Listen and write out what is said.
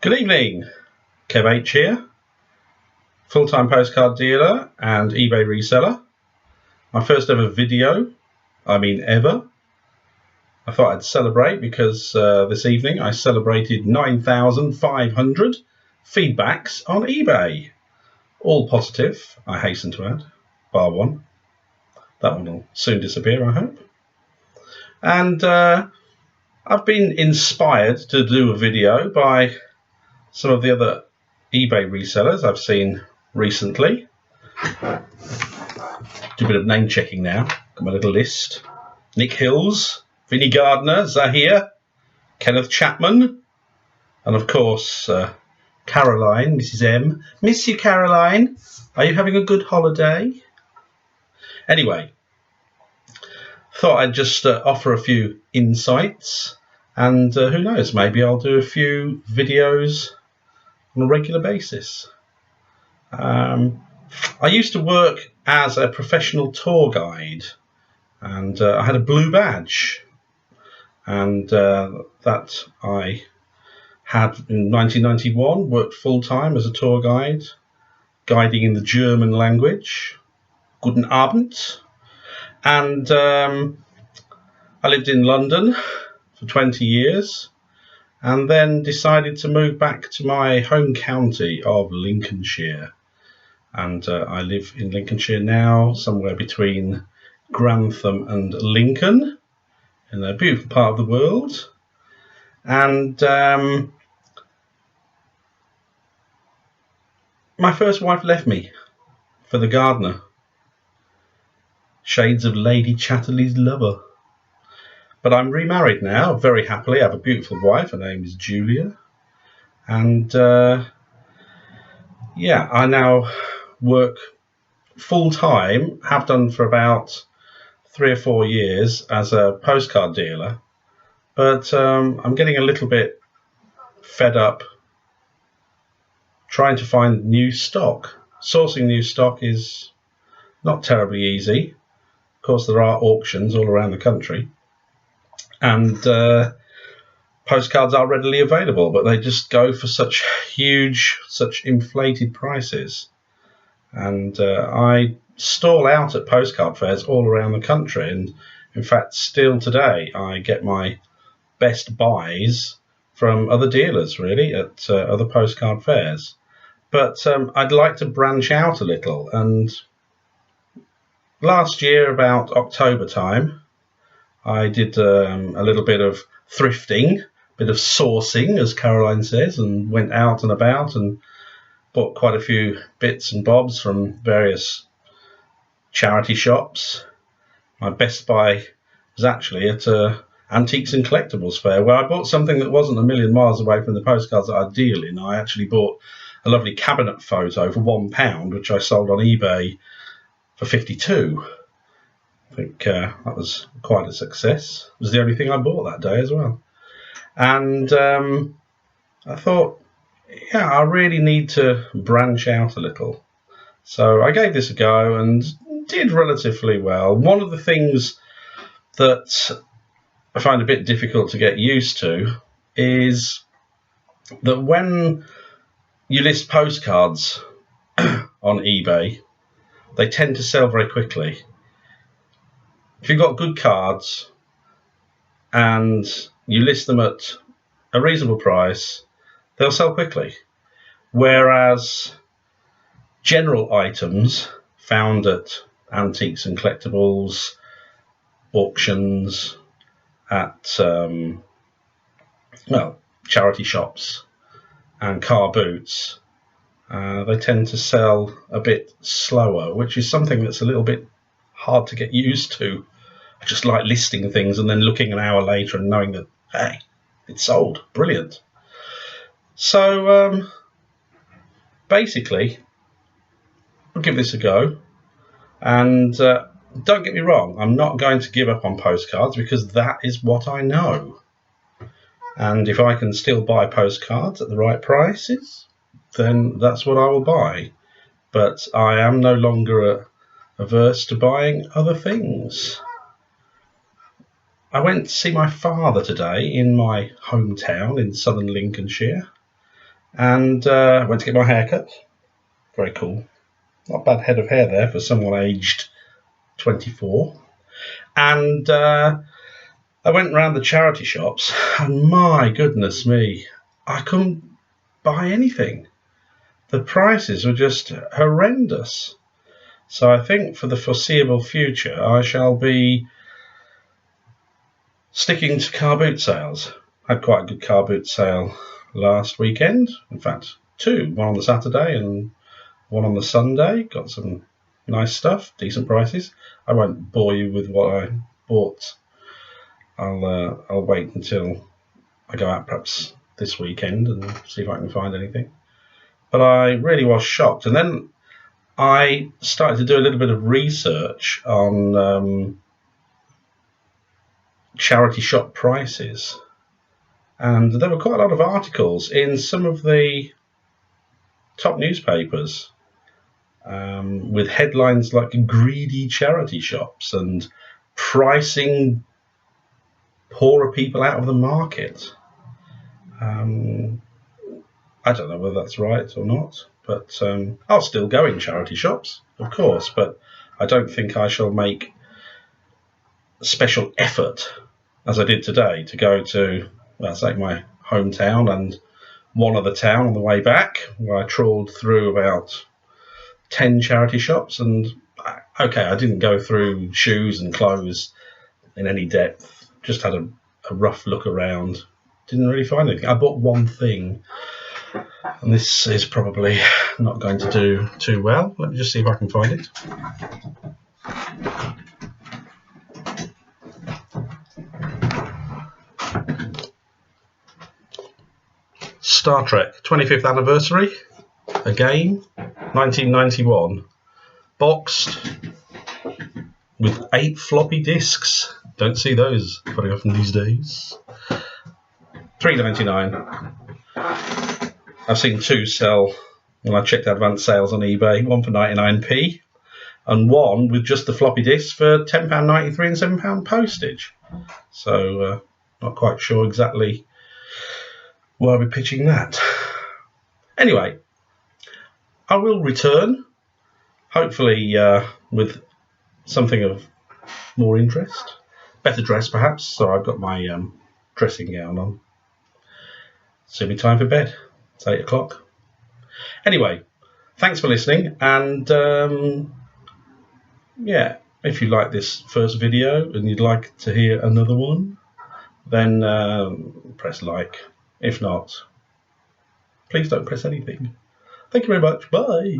Good evening, Kev H here, full-time postcard dealer and eBay reseller. My first ever video, ever. I thought I'd celebrate because this evening I celebrated 9,500 feedbacks on eBay. All positive, I hasten to add, bar one. That one will soon disappear, I hope. And I've been inspired to do a video by some of the other eBay resellers I've seen recently. Do a bit of name checking now. Got my little list. Nick Hills, Vinnie Gardner, Zahir, Kenneth Chapman, and of course Caroline, Mrs. M. Miss you, Caroline. Are you having a good holiday? Anyway, thought I'd just offer a few insights, and who knows, maybe I'll do a few videos on a regular basis. I used to work as a professional tour guide, and I had a blue badge, and that I had in 1991, worked full-time as a tour guide, guiding in the German language. Guten Abend. And I lived in London for 20 years, and then decided to move back to my home county of Lincolnshire. And I live in Lincolnshire now, somewhere between Grantham and Lincoln, in a beautiful part of the world. And my first wife left me for the gardener. Shades of Lady Chatterley's lover. But I'm remarried now, very happily. I have a beautiful wife. Her name is Julia. And I now work full-time, have done for about 3 or 4 years as a postcard dealer. But I'm getting a little bit fed up trying to find new stock. Sourcing new stock is not terribly easy. Of course, there are auctions all around the country, and postcards are readily available, but they just go for such huge, such inflated prices. And I stall out at postcard fairs all around the country, and in fact, still today, I get my best buys from other dealers, really, at other postcard fairs. But I'd like to branch out a little, and last year, about October time, I did a little bit of thrifting, a bit of sourcing, as Caroline says, and went out and about and bought quite a few bits and bobs from various charity shops. My best buy was actually at Antiques and Collectibles Fair, where I bought something that wasn't a million miles away from the postcards that I deal in. I actually bought a lovely cabinet photo for £1, which I sold on eBay for 52. I think that was quite a success. It was the only thing I bought that day as well. And I thought, I really need to branch out a little. So I gave this a go and did relatively well. One of the things that I find a bit difficult to get used to is that when you list postcards on eBay, they tend to sell very quickly. If you've got good cards and you list them at a reasonable price, they'll sell quickly. Whereas general items found at antiques and collectibles, auctions, at charity shops and car boots, they tend to sell a bit slower, which is something that's a little bit hard to get used to. I just like listing things and then looking an hour later and knowing that, hey, it's sold. Brilliant. So basically, I'll give this a go. And don't get me wrong, I'm not going to give up on postcards because that is what I know. And if I can still buy postcards at the right prices, then that's what I will buy. But I am no longer averse to buying other things. I went to see my father today in my hometown in southern Lincolnshire, and went to get my hair cut. Very cool. Not a bad head of hair there for someone aged 24. And I went around the charity shops, and my goodness me, I couldn't buy anything. The prices were just horrendous. So I think for the foreseeable future, I shall be sticking to car boot sales. I had quite a good car boot sale last weekend. In fact, two. One on the Saturday and one on the Sunday. Got some nice stuff, decent prices. I won't bore you with what I bought. I'll wait until I go out perhaps this weekend and see if I can find anything. But I really was shocked. And then I started to do a little bit of research on charity shop prices. And there were quite a lot of articles in some of the top newspapers with headlines like greedy charity shops and pricing poorer people out of the market. I don't know whether that's right or not, but I'll still go in charity shops, of course, but I don't think I shall make special effort, as I did today, to go to, well, say, my hometown and one other town on the way back, where I trawled through about 10 charity shops. And okay, I didn't go through shoes and clothes in any depth, just had a rough look around. Didn't really find anything. I bought one thing, and this is probably not going to do too well. Let me just see if I can find it. Star Trek 25th anniversary, a game, 1991, boxed with 8 floppy disks. Don't see those very often these days. $3.99. I've seen 2 sell when I checked advanced sales on eBay, one for 99p and one with just the floppy disk for £10.93 and £7 postage. So not quite sure exactly where I'll be pitching that. Anyway, I will return, hopefully with something of more interest. Better dress perhaps, so I've got my dressing gown on. Soon be time for bed. It's 8 o'clock. Anyway, thanks for listening, and yeah, if you like this first video and you'd like to hear another one, then press like. If not, please don't press anything. Thank you very much. Bye.